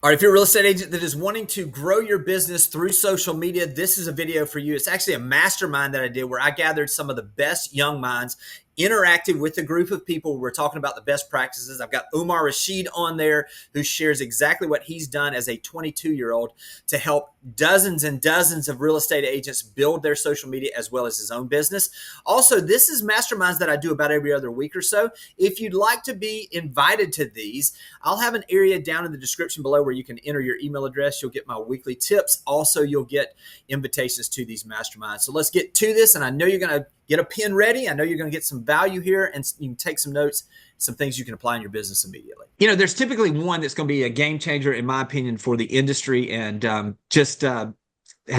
All right, if you're a real estate agent that is wanting to grow your business through social media, this is a video for you. It's actually a mastermind that I did where I gathered some of the best young minds, interacted with a group of people. We're talking about the best practices. I've got Omer Rashid on there who shares exactly what he's done as a 22-year-old to help dozens and dozens of real estate agents build their social media as well as his own business. Also, this is masterminds that I do about every other week or so. If you'd like to be invited to these, I'll have an area down in the description below where you can enter your email address. You'll get my weekly tips. Also, you'll get invitations to these masterminds. So let's get to this. And I know you're going to get a pen ready. I know you're going to get some value here, and you can take some notes, some things you can apply in your business immediately. There's typically one that's going to be a game changer, in my opinion, for the industry, and has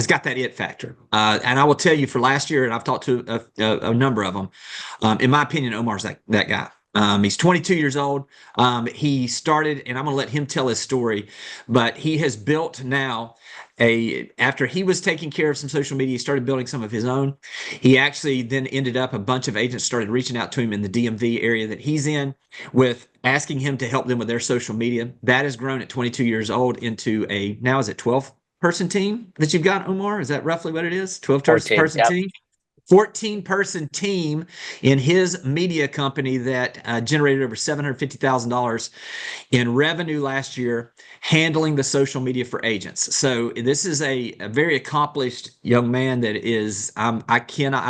got that it factor. And I will tell you, for last year, and I've talked to a number of them, in my opinion, Omar's that guy. He's 22 years old. He started, and I'm going to let him tell his story, but he has built now after he was taking care of some social media, he started building some of his own. He actually then ended up, a bunch of agents started reaching out to him in the DMV area that he's in with asking him to help them with their social media. That has grown at 22 years old into now is it 12 person team that you've got, Omar? Is that roughly what it is? 12 person Yep. team? 14-person team in his media company that generated over $750,000 in revenue last year, handling the social media for agents. So this is a very accomplished young man that is, I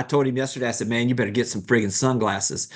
told him yesterday, I said, man, you better get some friggin' sunglasses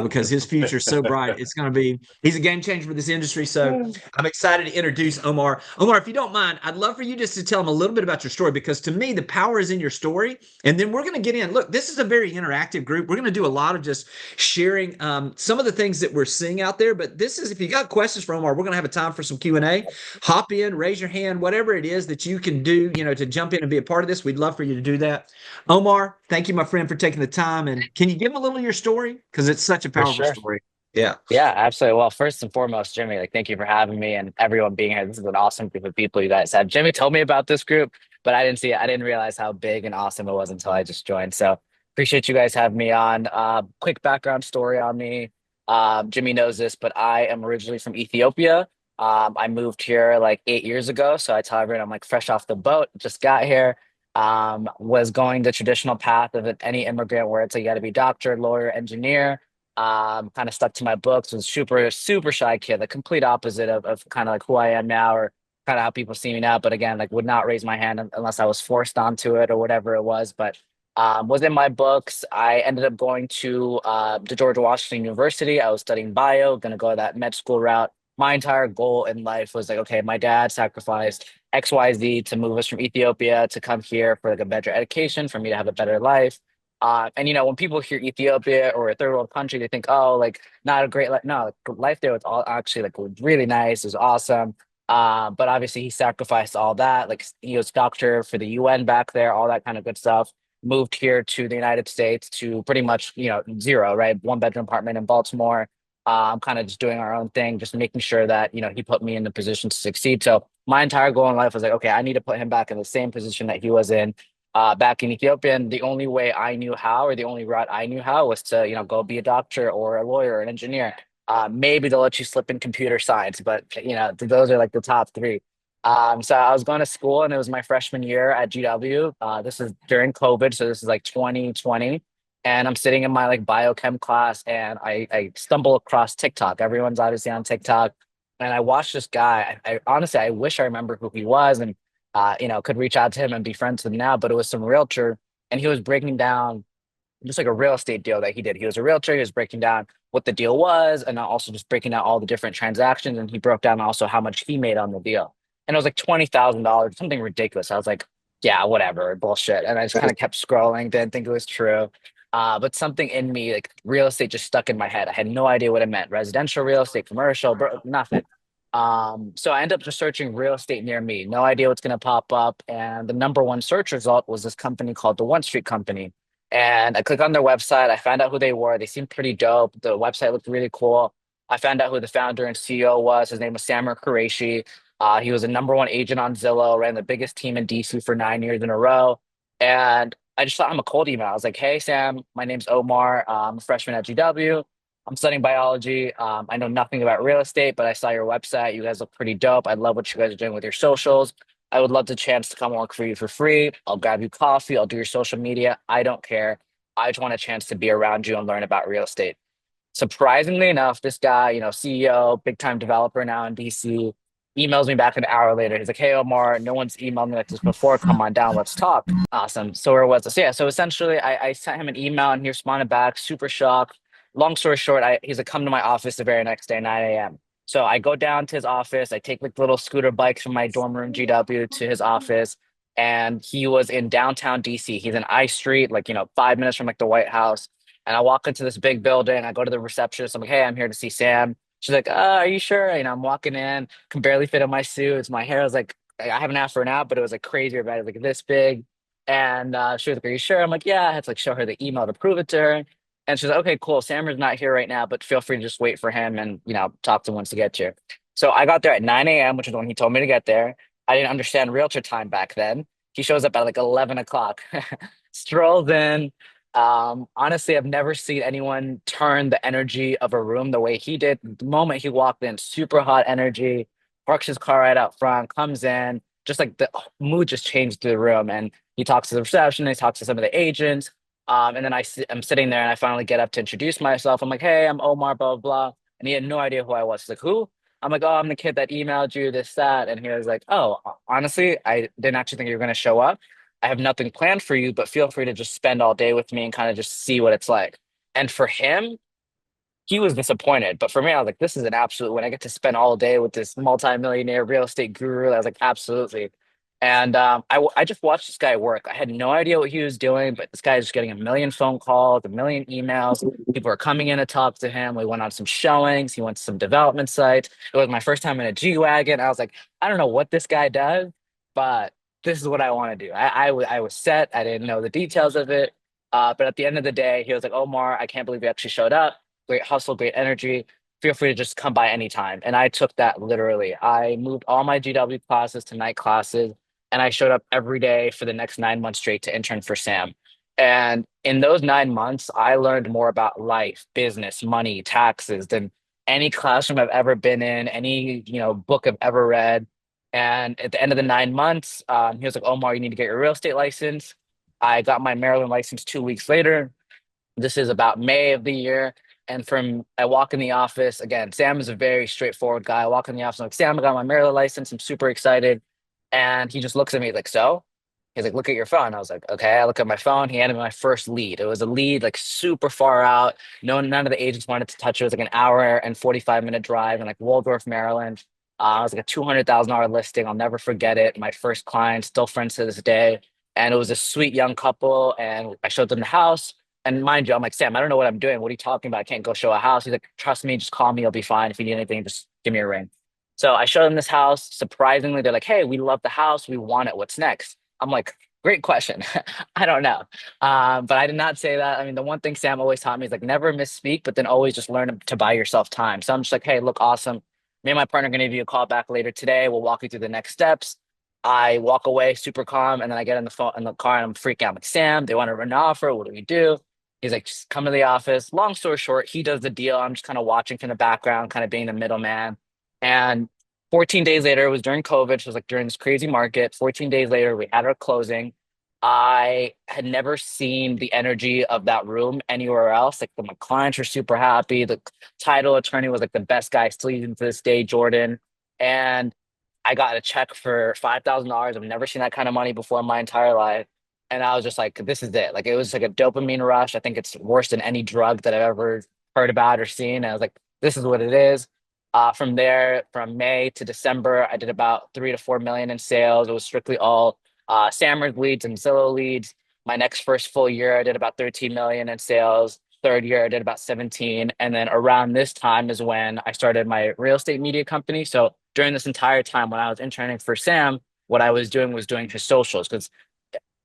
because his future is so bright. He's a game changer for this industry. So I'm excited to introduce Omar. Omar, if you don't mind, I'd love for you just to tell him a little bit about your story, because to me, the power is in your story. And then we're going to get in. Look, this is a very interactive group. We're going to do a lot of just sharing some of the things that we're seeing out there. But this is, if you got questions for Omar, we're going to have a time for some Q&A. Hop in, raise your hand, whatever it is that you can do, to jump in and be a part of this. We'd love for you to do that. Omar, thank you, my friend, for taking the time. And can you give him a little of your story? Because it's such a For powerful sure. story. Yeah. Yeah, absolutely. Well, first and foremost, Jimmy, thank you for having me and everyone being here. This is an awesome group of people you guys have. Jimmy told me about this group, but I didn't see it. I didn't realize how big and awesome it was until I just joined. So appreciate you guys having me on. Quick background story on me. Jimmy knows this, but I am originally from Ethiopia. I moved here like 8 years ago. So I tell everyone I'm like fresh off the boat, just got here. Was going the traditional path of any immigrant where it's like you got to be doctor, lawyer, engineer. Kind of stuck to my books, was super shy kid, the complete opposite of kind of like who I am now, or kind of how people see me now. But again, like would not raise my hand unless I was forced onto it or whatever it was. But was in my books. I ended up going to the George Washington University. I was studying bio, going to go that med school route. My entire goal in life was like, okay, my dad sacrificed XYZ to move us from Ethiopia to come here for like a better education, for me to have a better life. And when people hear Ethiopia or a third world country, they think, oh, like not a great life. No, like, life there was all actually like really nice. It was awesome. But obviously he sacrificed all that. Like he was doctor for the UN back there, all that kind of good stuff. Moved here to the United States to pretty much, zero, right? One bedroom apartment in Baltimore. Kind of just doing our own thing, just making sure that, he put me in the position to succeed. So my entire goal in life was like, okay, I need to put him back in the same position that he was in back in Ethiopia. And the only way I knew how, or the only route I knew how, was to, go be a doctor or a lawyer or an engineer. Maybe they'll let you slip in computer science, but those are like the top three. So I was going to school, and it was my freshman year at GW. This is during COVID, so this is like 2020. And I'm sitting in my like biochem class, and I stumble across TikTok. Everyone's obviously on TikTok, and I watched this guy. I honestly, I wish I remember who he was, and could reach out to him and be friends with him now. But it was some realtor, and he was breaking down just like a real estate deal that he did. He was a realtor. He was breaking down what the deal was, and also just breaking down all the different transactions. And he broke down also how much he made on the deal. And it was like $20,000, something ridiculous. I was like, yeah, whatever, bullshit. And I just kind of kept scrolling, didn't think it was true. But something in me, like real estate, just stuck in my head. I had no idea what it meant. Residential real estate, commercial, nothing. So I ended up just searching real estate near me. No idea what's going to pop up. And the number one search result was this company called the One Street Company. And I clicked on their website. I found out who they were. They seemed pretty dope. The website looked really cool. I found out who the founder and CEO was. His name was Samir Qureshi. He was a number one agent on Zillow, ran the biggest team in DC for 9 years in a row. And I just thought, I'm a cold email. I was like, hey, Sam, my name's Omar. I'm a freshman at GW. I'm studying biology. I know nothing about real estate, but I saw your website. You guys look pretty dope. I love what you guys are doing with your socials. I would love the chance to come work for you for free. I'll grab you coffee. I'll do your social media. I don't care. I just want a chance to be around you and learn about real estate. Surprisingly enough, this guy, CEO, big time developer now in DC, emails me back an hour later. He's like, "Hey, Omar, no one's emailed me like this before. Come on down, let's talk." Awesome. So where was this? Yeah. So essentially, I sent him an email and he responded back, super shocked. Long story short, he's like, "Come to my office the very next day, 9 a.m." So I go down to his office. I take like little scooter bikes from my dorm room GW to his office. And he was in downtown DC. He's in I Street, like, 5 minutes from like the White House. And I walk into this big building. I go to the receptionist. I'm like, "Hey, I'm here to see Sam." She's like, "Are you sure?" I'm walking in, can barely fit in my suits. My hair is like, I haven't asked for it now, but it was like crazy about it, like this big. And she was like, "Are you sure?" I'm like, "Yeah." I had to like show her the email to prove it to her. And she's like, "Okay, cool. Sammer's not here right now, but feel free to just wait for him and, talk to him once he gets here." So I got there at 9 a.m., which is when he told me to get there. I didn't understand realtor time back then. He shows up at like 11 o'clock, strolls in. Honestly, I've never seen anyone turn the energy of a room the way he did. The moment he walked in, super hot energy, parks his car right out front, comes in, just like the mood just changed through the room. And he talks to the receptionist, he talks to some of the agents. And then I'm sitting there and I finally get up to introduce myself. I'm like, "Hey, I'm Omar, blah, blah, blah." And he had no idea who I was. He's like, "Who?" I'm like, "Oh, I'm the kid that emailed you this, that." And he was like, "Oh, honestly, I didn't actually think you were going to show up. I have nothing planned for you, but feel free to just spend all day with me and kind of just see what it's like." And for him, he was disappointed. But for me, I was like, this is an absolute win. I get to spend all day with this multimillionaire real estate guru. I was like, absolutely. And I just watched this guy work. I had no idea what he was doing, but this guy is just getting a million phone calls, a million emails. People are coming in to talk to him. We went on some showings. He went to some development sites. It was my first time in a G Wagon. I was like, I don't know what this guy does, but this is what I want to do. I was set. I didn't know the details of it. But at the end of the day, he was like, "Omar, I can't believe you actually showed up. Great hustle, great energy. Feel free to just come by anytime." And I took that literally. I moved all my GW classes to night classes, and I showed up every day for the next 9 months straight to intern for Sam. And in those 9 months, I learned more about life, business, money, taxes than any classroom I've ever been in, any book I've ever read. And at the end of the 9 months, he was like, "Omar, you need to get your real estate license." I got my Maryland license 2 weeks later. This is about May of the year. And I walk in the office again. Sam is a very straightforward guy. I walk in the office, I'm like, "Sam, I got my Maryland license. I'm super excited." And he just looks at me like, "So?" He's like, "Look at your phone." I was like, "Okay." I look at my phone. He handed me my first lead. It was a lead like super far out. No, none of the agents wanted to touch it. It was like an hour and 45-minute drive in like Waldorf, Maryland. It was like a $200,000 listing. I'll never forget it. My first client, still friends to this day. And it was a sweet young couple. And I showed them the house. And mind you, I'm like, "Sam, I don't know what I'm doing. What are you talking about? I can't go show a house." He's like, "Trust me, just call me. You'll be fine. If you need anything, just give me a ring." So I showed them this house. Surprisingly, they're like, "Hey, we love the house. We want it. What's next?" I'm like, "Great question." I don't know. But I did not say that. I mean, the one thing Sam always taught me is like never misspeak, but then always just learn to buy yourself time. So I'm just like, "Hey, look, awesome. Me and my partner are going to give you a call back later today. We'll walk you through the next steps." I walk away super calm, and then I get in the car and I'm freaking out. I'm like, "Sam, they want to run an offer. What do we do?" He's like, "Just come to the office." Long story short, he does the deal. I'm just kind of watching from the background, kind of being the middleman. And 14 days later, it was during COVID. So it was like during this crazy market. 14 days later, we had our closing. I had never seen the energy of that room anywhere else. Like my clients were super happy. The title attorney was like the best guy still even to this day, Jordan. And I got a check for $5,000. I've never seen that kind of money before in my entire life. And I was just like, this is it. Like it was like a dopamine rush. I think it's worse than any drug that I've ever heard about or seen. And I was like, this is what it is. From there, from May to December, I did about 3 to 4 million in sales. It was strictly all Sammer's leads and Zillow leads. My next first full year, I did about 13 million in sales. Third year, I did about 17. And then around this time is when I started my real estate media company. So during this entire time when I was interning for Sam, what I was doing his socials because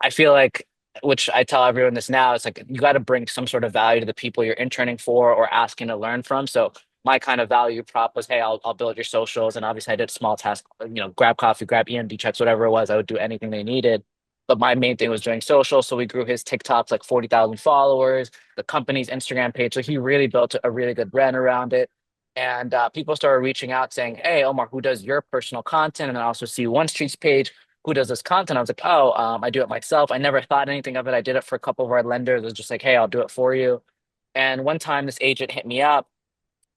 I feel like, which I tell everyone this now, it's like you got to bring some sort of value to the people you're interning for or asking to learn from. So my kind of value prop was, "Hey, I'll build your socials." And obviously I did small tasks, grab coffee, grab EMD checks, whatever it was. I would do anything they needed. but my main thing was doing social. So we grew his TikToks like 40,000 followers, the company's Instagram page. So he really built a really good brand around it. And people started reaching out saying, "Hey, Omar, who does your personal content?" And I also see One Street's page, who does this content. I was like, "Oh, I do it myself." I never thought anything of it. I did it for a couple of our lenders. It was just like, "Hey, I'll do it for you." And one time this agent hit me up,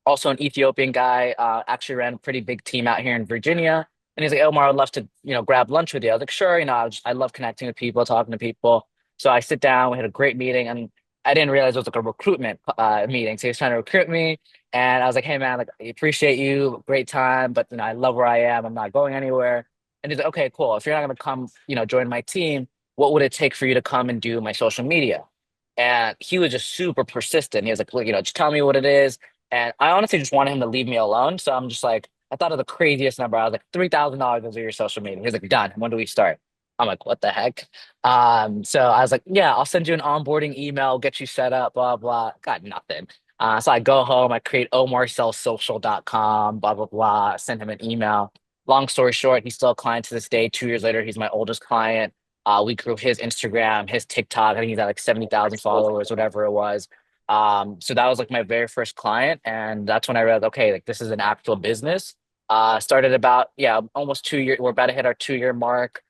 also an Ethiopian guy, actually ran a pretty big team out here in Virginia. And he's like, "Omar, I'd love to, grab lunch with you." I was like, "Sure." I love connecting with people, talking to people. So I sit down, we had a great meeting, and I didn't realize it was like a recruitment meeting. So he was trying to recruit me. And I was like, "Hey man, like I appreciate you, great time, but I love where I am. I'm not going anywhere." And he's like, "Okay, cool. If you're not gonna come, join my team, what would it take for you to come and do my social media?" And he was just super persistent. He was like, "Look, just tell me what it is." And I honestly just wanted him to leave me alone. So I'm just like, I thought of the craziest number. I was like, $3,000 over your social media. He's like, "Done. When do we start?" I'm like, "What the heck?" So I was like, "Yeah, I'll send you an onboarding email, get you set up, blah, blah." Got nothing. So I go home, I create omarsellsocial.com, blah, blah, blah, send him an email. Long story short, he's still a client to this day. 2 years later, he's my oldest client. We grew his Instagram, his TikTok. I think he's at like 70,000 followers, whatever it was. So that was like my very first client, and that's when I realized, okay, like this is an actual business. Started about, yeah, almost 2 years. We're about to hit our 2 year mark.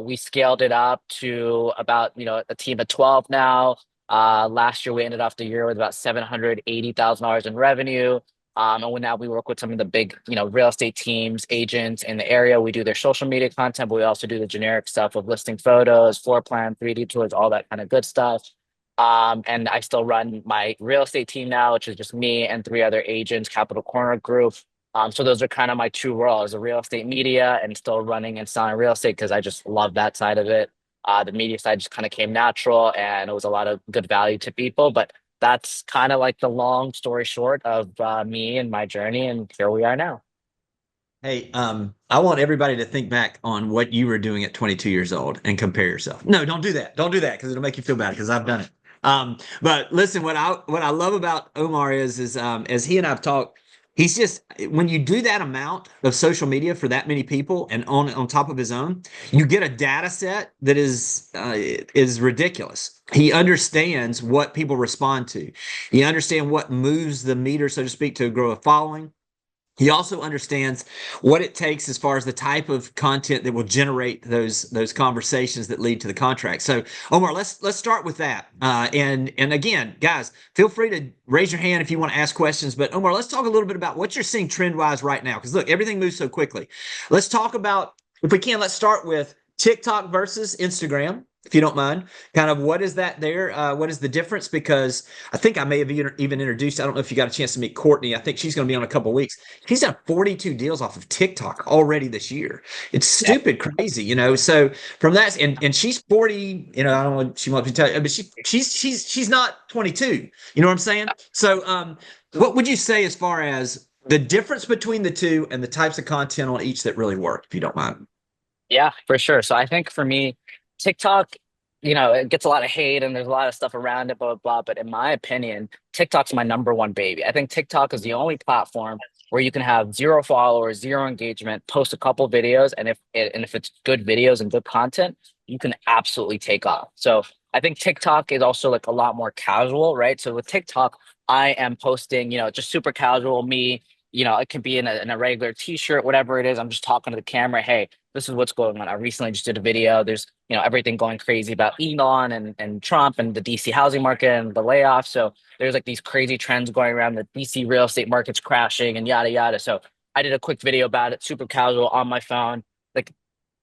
We scaled it up to about, a team of 12 now. Last year we ended off the year with about $780,000 in revenue. And now we work with some of the big, real estate teams, agents in the area. We do their social media content, but we also do the generic stuff of listing photos, floor plan, 3D tours, all that kind of good stuff. And I still run my real estate team now, which is just me and three other agents, Capital Corner Group. So those are kind of my two roles, the real estate media and still running and selling real estate because I just love that side of it. The media side just kind of came natural and it was a lot of good value to people. But that's kind of like the long story short of me and my journey. And here we are now. Hey, I want everybody to think back on what you were doing at 22 years old and compare yourself. No, don't do that. Don't do that because it'll make you feel bad because I've done it. But listen, what I love about Omar is as he and I've talked, he's just when you do that amount of social media for that many people and on top of his own, you get a data set that is ridiculous. He understands what people respond to. He understands what moves the meter, so to speak, to grow a following. He also understands what it takes as far as the type of content that will generate those conversations that lead to the contract. So, Omar, let's start with that. And again, guys, feel free to raise your hand if you want to ask questions. But Omar, let's talk a little bit about what you're seeing trend wise right now. Because look, everything moves so quickly. Let's talk about, if we can, let's start with TikTok versus Instagram, if you don't mind. Kind of what is that there? What is the difference? Because I think I may have even introduced, I don't know if you got a chance to meet Courtney. I think she's going to be on a couple of weeks. He's done 42 deals off of TikTok already this year. It's stupid crazy. So from that, and she's 40, I don't know what she wants to tell you, but she's not 22. You know what I'm saying? So what would you say as far as the difference between the two and the types of content on each that really work, if you don't mind? Yeah, for sure. So I think for me, TikTok, it gets a lot of hate and there's a lot of stuff around it, blah, blah, blah. But in my opinion, TikTok's my number one baby. I think TikTok is the only platform where you can have zero followers, zero engagement, post a couple videos, and if it's good videos and good content, you can absolutely take off. So I think TikTok is also like a lot more casual, right? So with TikTok, I am posting, just super casual me. It can be in a regular t-shirt, whatever it is. I'm just talking to the camera. Hey, this is what's going on. I recently just did a video. There's, everything going crazy about Elon and Trump and the DC housing market and the layoffs. So there's like these crazy trends going around. The DC real estate market's crashing and yada, yada. So I did a quick video about it, super casual on my phone. Like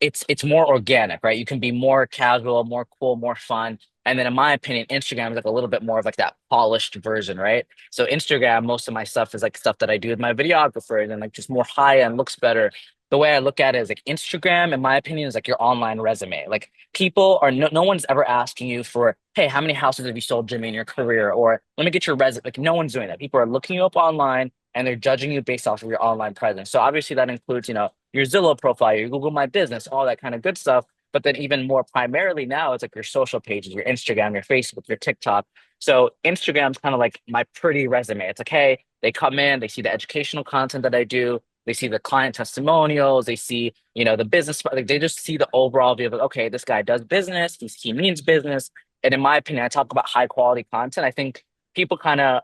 it's more organic, right? You can be more casual, more cool, more fun. And then in my opinion, Instagram is like a little bit more of like that polished version, right? So Instagram, most of my stuff is like stuff that I do with my videographers and like just more high end, looks better. The way I look at it is like Instagram, in my opinion, is like your online resume. Like people are no one's ever asking you for, hey, how many houses have you sold, Jimmy, in your career? Or let me get your resume. Like no one's doing that. People are looking you up online and they're judging you based off of your online presence. So obviously that includes, your Zillow profile, your Google My Business, all that kind of good stuff. But then even more primarily now, it's like your social pages, your Instagram, your Facebook, your TikTok. So Instagram's kind of like my pretty resume. It's like, hey, they come in, they see the educational content that I do. They see the client testimonials. They see, the business. Like they just see the overall view of like, okay, this guy does business. He means business. And in my opinion, I talk about high quality content. I think people kind of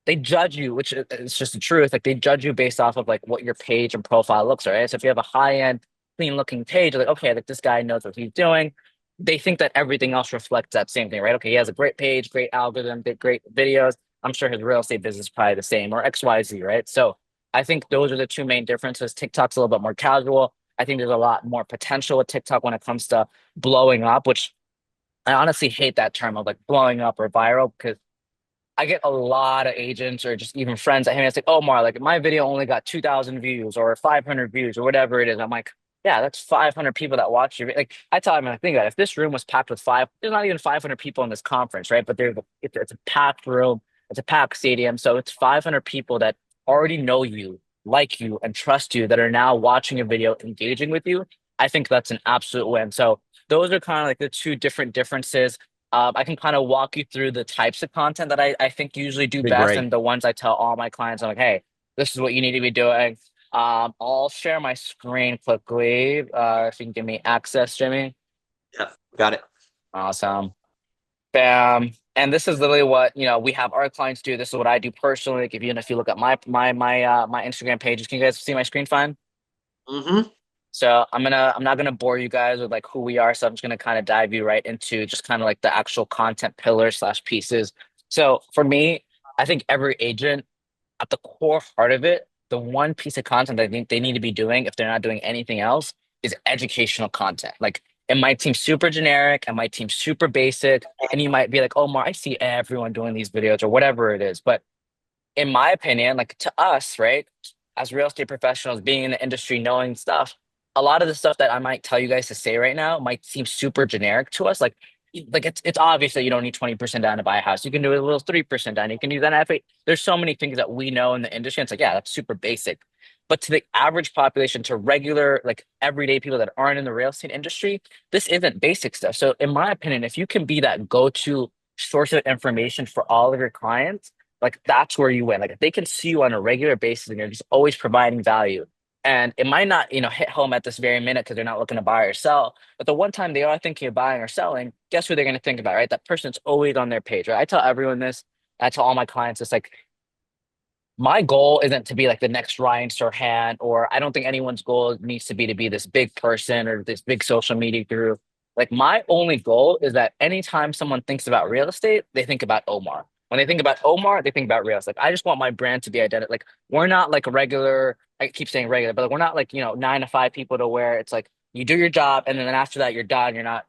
they judge you, which is just the truth. Like they judge you based off of like what your page and profile looks like, right? So if you have a high end, clean looking page, like okay, like this guy knows what he's doing. They think that everything else reflects that same thing, right? Okay, he has a great page, great algorithm, great videos. I'm sure his real estate business is probably the same or XYZ, right? So I think those are the two main differences. TikTok's a little bit more casual. I think there's a lot more potential with TikTok when it comes to blowing up, which I honestly hate that term of like blowing up or viral because I get a lot of agents or just even friends that hit me and say, "Oh, Mar, like my video only got 2,000 views or 500 views or whatever it is." I'm like, "Yeah, that's 500 people that watch your Like I tell them, I think that if this room was packed with there's not even 500 people in this conference, right? But it's a packed room, it's a packed stadium, so it's 500 people that already know you, like you, and trust you that are now watching a video, engaging with you. I think that's an absolute win. So those are kind of like the two different differences. I can kind of walk you through the types of content that I think usually do Be best great. and the ones I tell all my clients. I'm like, hey, this is what you need to be doing. I'll share my screen quickly. If you can give me access, Jimmy. Yeah, got it. Awesome. Bam. And this is literally what, we have our clients do. This is what I do personally. Like if you look at my Instagram pages, can you guys see my screen fine? Mm-hmm. So I'm not gonna bore you guys with like who we are. So I'm just gonna kind of dive you right into just kind of like the actual content pillars slash pieces. So for me, I think every agent at the core heart of it, the one piece of content that I think they need to be doing if they're not doing anything else is educational content. Like it might seem super generic, it might seem super basic, and you might be like, oh, Mar, I see everyone doing these videos or whatever it is. But in my opinion, like to us, right, as real estate professionals, being in the industry, knowing stuff, a lot of the stuff that I might tell you guys to say right now might seem super generic to us. Like it's obvious that you don't need 20% down to buy a house. You can do a little 3% down. You can do that NFA. There's so many things that we know in the industry. It's like, yeah, that's super basic. But to the average population, to regular, like everyday people that aren't in the real estate industry, this isn't basic stuff. So in my opinion, if you can be that go-to source of information for all of your clients, like that's where you win. Like if they can see you on a regular basis and you're just always providing value. And it might not, hit home at this very minute because they're not looking to buy or sell. But the one time they are thinking of buying or selling, guess who they're going to think about, right? That person's always on their page, right? I tell everyone this. I tell all my clients, it's like my goal isn't to be like the next Ryan Serhant, or I don't think anyone's goal needs to be this big person or this big social media guru. Like my only goal is that anytime someone thinks about real estate, they think about Omar. When they think about Omar, they think about real estate. Like I just want my brand to be identical. Like we're not like a regular, I keep saying regular, but like, we're not like, 9 to 5 people to where it's like you do your job and then after that you're done. You're not,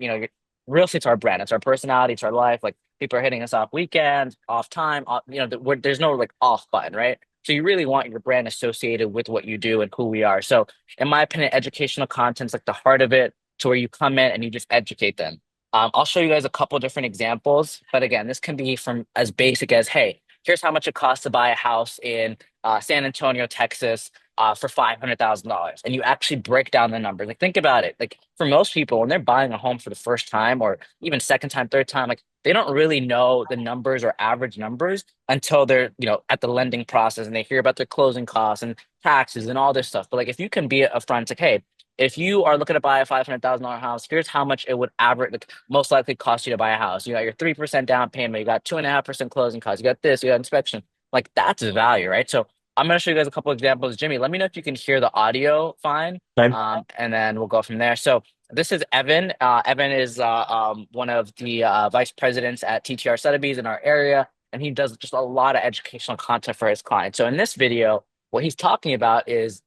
real estate's our brand. It's our personality. It's our life. Like people are hitting us off weekends, off time, there's no like off button, right? So you really want your brand associated with what you do and who we are. So in my opinion, educational content's like the heart of it to where you come in and you just educate them. I'll show you guys a couple different examples, but again, this can be from as basic as, hey, here's how much it costs to buy a house in San Antonio, Texas, for $500,000, and you actually break down the numbers. Like think about it. Like for most people, when they're buying a home for the first time or even second time, third time, like they don't really know the numbers or average numbers until they're at the lending process and they hear about their closing costs and taxes and all this stuff. But like if you can be upfront, it's like, hey, if you are looking to buy a $500,000 house, here's how much it would average, like most likely cost you to buy a house. You got your 3% down payment, you got 2.5% closing costs, you got this, you got inspection. Like that's value, right? So I'm going to show you guys a couple examples. Jimmy, let me know if you can hear the audio fine, Okay. and then we'll go from there. So this is Evan. Evan is one of the vice presidents at TTR Sotheby's in our area, and he does just a lot of educational content for his clients. So in this video, what he's talking about is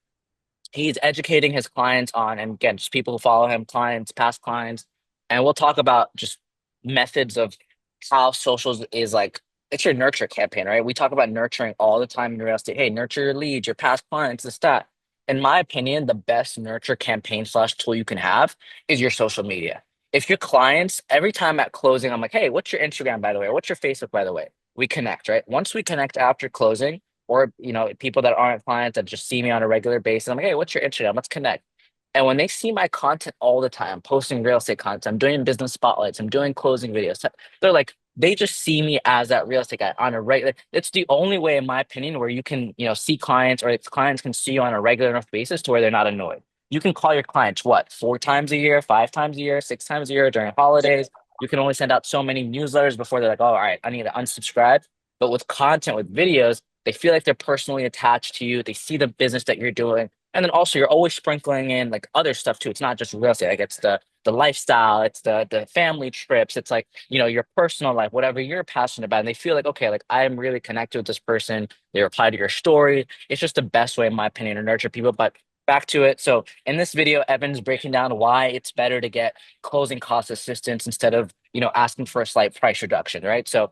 he's educating his clients on, and again, just people who follow him, clients, past clients, and we'll talk about just methods of how socials is like it's your nurture campaign, right? We talk about nurturing all the time in real estate. Hey, nurture your leads, your past clients, this, that. In my opinion, the best nurture campaign slash tool you can have is your social media. If your clients, every time at closing, I'm like, hey, what's your Instagram, by the way? Or what's your Facebook, by the way? We connect, right? Once we connect after closing, or people that aren't clients that just see me on a regular basis, I'm like, hey, what's your Instagram? Let's connect. And when they see my content all the time, I'm posting real estate content, I'm doing business spotlights, I'm doing closing videos, they're like, they just see me as that real estate guy on a regular. It's the only way, in my opinion, where you can, see clients, or if clients can see you on a regular enough basis to where they're not annoyed. You can call your clients what, 4 times a year, 5 times a year, 6 times a year during holidays. You can only send out so many newsletters before they're like, oh, all right, I need to unsubscribe. But with content, with videos, they feel like they're personally attached to you. They see the business that you're doing. And then also you're always sprinkling in like other stuff too. It's not just real estate. Like it's the lifestyle, it's the family trips, it's like, your personal life, whatever you're passionate about. And they feel like, okay, like I'm really connected with this person. They reply to your story. It's just the best way, in my opinion, to nurture people. But back to it. So in this video, Evan's breaking down why it's better to get closing cost assistance instead of, asking for a slight price reduction, right? So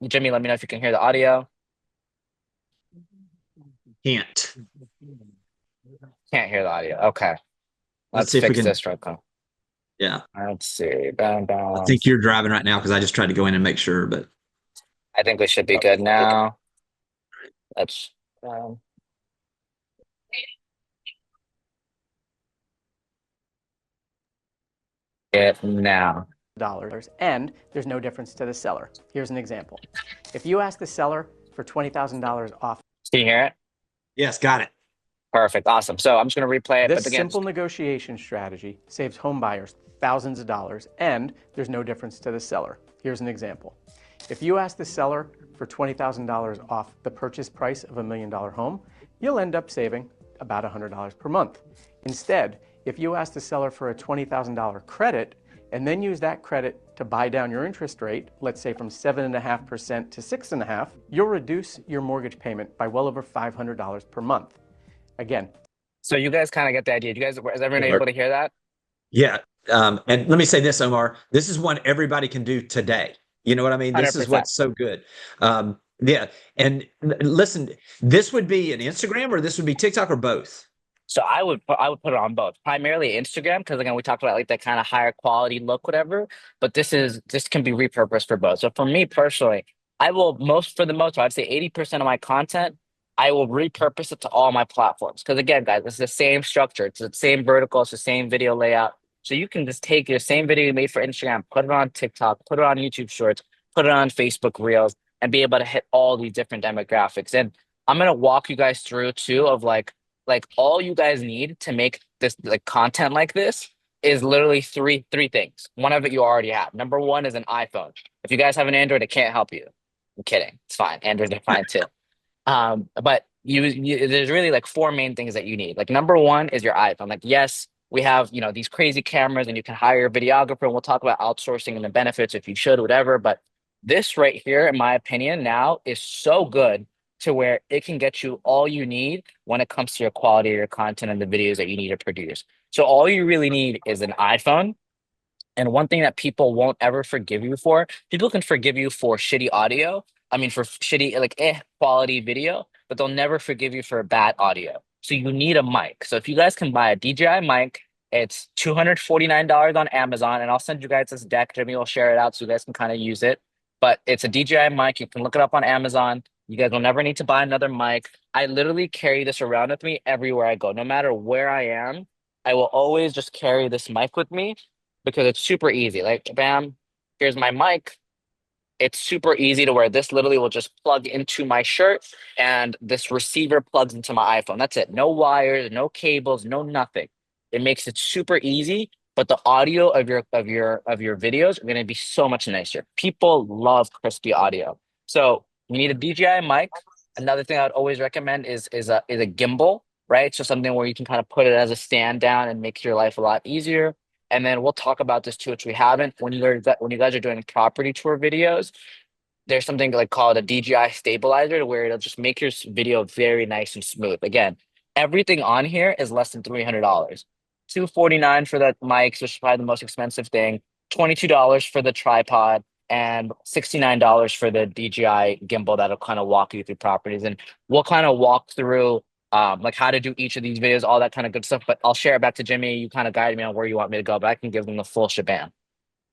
Jimmy, let me know if you can hear the audio. Can't. Can't hear the audio. Okay. Let's see if we fix can. this real quick. Yeah. Let's see. Bam, bam. I think you're driving right now because I just tried to go in and make sure, but I think we should be good now. Let's it now. Dollars, and there's no difference to the seller. Here's an example. If you ask the seller for $20,000 off. Can you hear it? yes, got it. Perfect. Awesome. So I'm just going to replay it. This but again, simple negotiation strategy saves home buyers thousands of dollars, and there's no difference to the seller. Here's an example. If you ask the seller for $20,000 off the purchase price of $1 million home, you'll end up saving about $100 per month. Instead, if you ask the seller for a $20,000 credit and then use that credit to buy down your interest rate, let's say from 7.5% to 6.5%, you'll reduce your mortgage payment by well over $500 per month. Again. So you guys kind of get the idea. Is everyone able to hear that? Yeah. And let me say this, Omar, this is one everybody can do today. You know what I mean? This 100%. is what's so good. Yeah. And listen, this would be an Instagram or this would be TikTok or both? So I would put it on both, primarily Instagram, because again, we talked about like that kind of higher quality look, whatever, but this can be repurposed for both. So for me personally, for the most part, I'd say 80% of my content, I will repurpose it to all my platforms. Because again, guys, it's the same structure. It's the same vertical. It's the same video layout. So you can just take your same video you made for Instagram, put it on TikTok, put it on YouTube Shorts, put it on Facebook Reels, and be able to hit all these different demographics. And I'm going to walk you guys through too of like all you guys need to make this like content like this is literally three things. One of it you already have. Number one is an iPhone. If you guys have an Android, it can't help you. I'm kidding. It's fine. Androids are fine too. But there's really like 4 main things that you need. Like number one is your iPhone. Like, yes, we have, these crazy cameras and you can hire a videographer, and we'll talk about outsourcing and the benefits if you should, whatever. But this right here, in my opinion, now is so good to where it can get you all you need when it comes to your quality of your content and the videos that you need to produce. So all you really need is an iPhone. And one thing that people won't ever forgive you for, people can forgive you for shitty audio. I mean, for shitty, like quality video, but they'll never forgive you for bad audio. So you need a mic. So if you guys can buy a DJI mic, it's $249 on Amazon. And I'll send you guys this deck. Jimmy will share it out so you guys can kind of use it. But it's a DJI mic. You can look it up on Amazon. You guys will never need to buy another mic. I literally carry this around with me everywhere I go. No matter where I am, I will always just carry this mic with me because it's super easy. Like, bam, here's my mic. It's super easy to where this literally will just plug into my shirt and this receiver plugs into my iPhone. That's it. No wires, no cables, no nothing. It makes it super easy, but the audio of your videos are going to be so much nicer. People love crispy audio. So you need a DJI mic. Another thing I would always recommend is a gimbal, right? So something where you can kind of put it as a stand down and make your life a lot easier. And then we'll talk about this too, which we haven't. When you guys are doing property tour videos, there's something like called a DJI stabilizer where it'll just make your video very nice and smooth. Again, everything on here is less than $300. $249 for the mics, which is probably the most expensive thing. $22 for the tripod, and $69 for the DJI gimbal that'll kind of walk you through properties. And we'll kind of walk through like how to do each of these videos, all that kind of good stuff. But I'll share it back to Jimmy. You kind of guide me on where you want me to go, but I can give them the full shebang.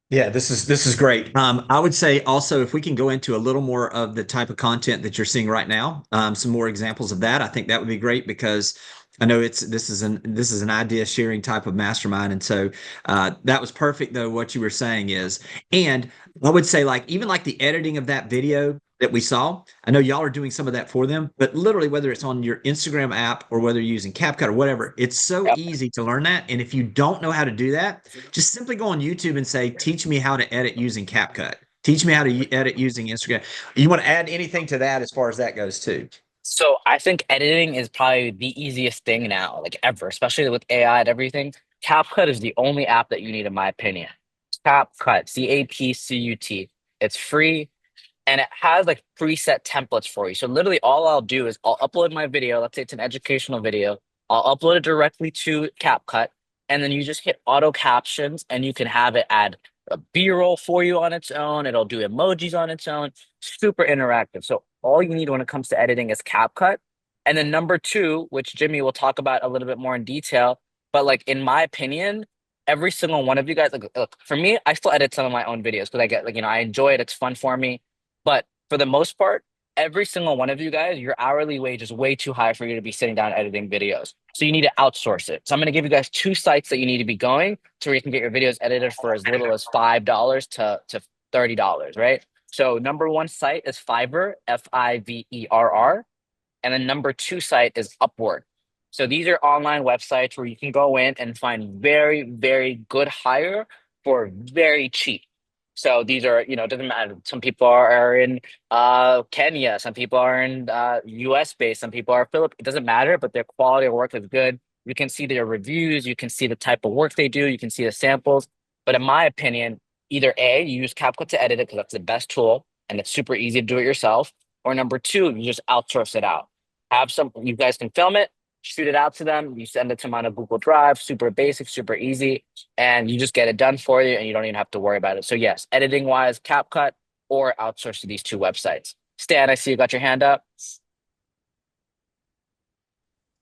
Yeah, this is great. I would say also if we can go into a little more of the type of content that you're seeing right now, some more examples of that, I think that would be great because I know this is an idea sharing type of mastermind, and so that was perfect. Though what you were saying is, and I would say like even like the editing of that video that we saw. I know y'all are doing some of that for them, but literally whether it's on your Instagram app or whether you're using CapCut or whatever, it's so Yep. easy to learn that. And if you don't know how to do that, just simply go on YouTube and say, "Teach me how to edit using CapCut. Teach me how to edit using Instagram." You want to add anything to that as far as that goes too? So I think editing is probably the easiest thing now, like ever, especially with AI and everything. CapCut is the only app that you need, in my opinion. CapCut, CAPCUT. It's free and it has like preset templates for you. So literally all I'll do is I'll upload my video. Let's say it's an educational video. I'll upload it directly to CapCut, and then you just hit auto captions and you can have it add a B-roll for you on its own. It'll do emojis on its own. Super interactive. So all you need when it comes to editing is CapCut. And then number two, which Jimmy will talk about a little bit more in detail, but like in my opinion, every single one of you guys, like look, for me, I still edit some of my own videos because I get like, I enjoy it. It's fun for me. But for the most part, every single one of you guys, your hourly wage is way too high for you to be sitting down editing videos. So you need to outsource it. So I'm going to give you guys two sites that you need to be going to where you can get your videos edited for as little as $5 to $30, right? So number one site is Fiverr, Fiverr. And then number two site is Upwork. So these are online websites where you can go in and find very, very good hire for very cheap. So these are, it doesn't matter. Some people are in Kenya, some people are in US based, some people are Philippines. It doesn't matter, but their quality of work is good. You can see their reviews, you can see the type of work they do, you can see the samples. But in my opinion, either A, you use CapCut to edit it because that's the best tool and it's super easy to do it yourself. Or number two, you just outsource it out. You guys can film it, shoot it out to them. You send it to them on a Google Drive, super basic, super easy, and you just get it done for you and you don't even have to worry about it. So yes, editing wise, CapCut or outsource to these two websites. Stan, I see you got your hand up.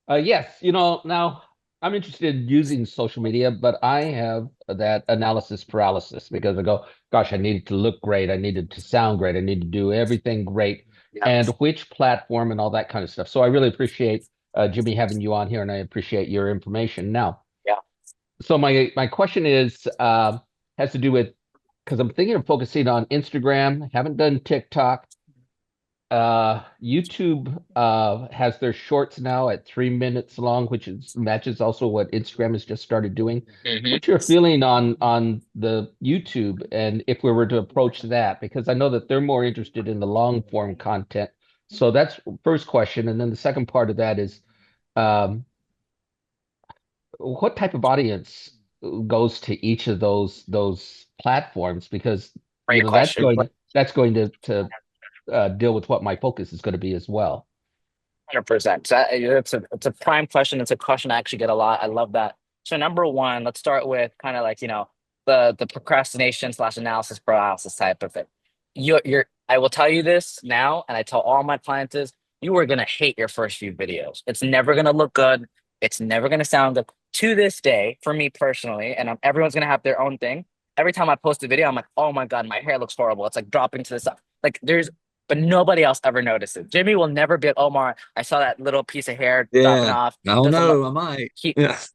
Yes, now I'm interested in using social media, but I have that analysis paralysis because I go, gosh, I need it to look great. I need it to sound great. I need to do everything great. And which platform and all that kind of stuff. So I really appreciate Jimmy having you on here, and I appreciate your information. Now, so my question is has to do with, because I'm thinking of focusing on Instagram, haven't done TikTok. YouTube has their shorts now at 3 minutes long, which matches also what Instagram has just started doing. What's your feeling on the YouTube, and if we were to approach that, because I know that they're more interested in the long form content. So that's first question, and then the second part of that is what type of audience goes to each of those platforms, because Great question. that's going to deal with what my focus is going to be as well. 100%. So it's a prime question. It's a question I actually get a lot. I love that. So number one, let's start with kind of like, the procrastination / analysis paralysis type of it. I will tell you this now, and I tell all my clients is, you are going to hate your first few videos. It's never going to look good. It's never going to sound good. To this day, for me personally, and everyone's going to have their own thing. Every time I post a video, I'm like, oh my God, my hair looks horrible. It's like dropping to the side. But nobody else ever notices. Jimmy will never be like, Omar, I saw that little piece of hair dropping off. I don't know. I might.